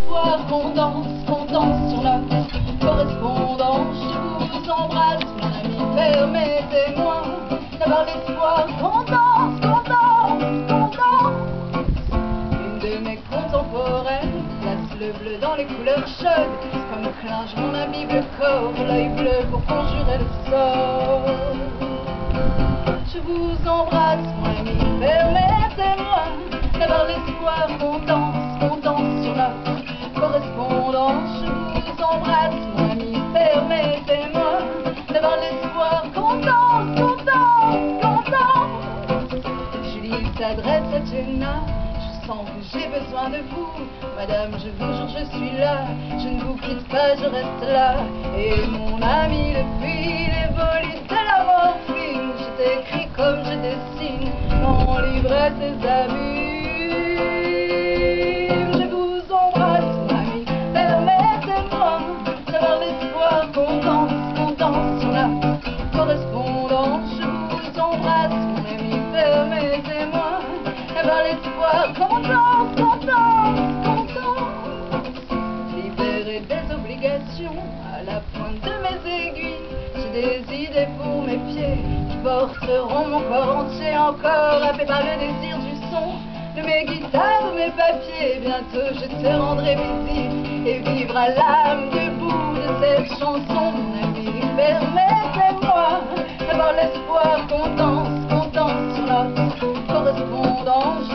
l'espoir qu'on danse sur notre correspondance. Je vous embrasse, mon ami, permettez-moi d'avoir l'espoir qu'on danse. Une de mes contemporaines place le bleu dans les couleurs chaudes, comme clinge mon ami bleu corps, l'œil bleu pour conjurer le sort. Je vous embrasse, mon ami, permettez-moi d'avoir l'espoir qu'on danse sur notre correspondance. Je vous embrasse, mon ami, permettez-moi d'avoir l'espoir qu'on danse. Julie s'adresse à Jenna: je sens que j'ai besoin de vous, madame, je vous jure, je suis là, je ne vous quitte pas, je reste là. Et mon ami, depuis les volutes de la morphine, je t'écris comme je dessine, mon l'ivresse des abus. Je vous embrasse, mon ami, permettez-moi d'avoir l'espoir qu'on danse sur la correspondance. Je vous embrasse, mon ami, permettez-moi d'avoir l'espoir qu'on danse. Libéré des obligations, à la pointe de mes aiguilles, j'ai des idées pour mes pieds qui porteront mon corps entier, encore happé par le désir du son de mes guitares, de mes papiers. Bientôt je te rendrai visite et vivre à l'âme debout de cette chanson. Mon ami, permettez-moi d'avoir l'espoir qu'on danse sur notre correspondance.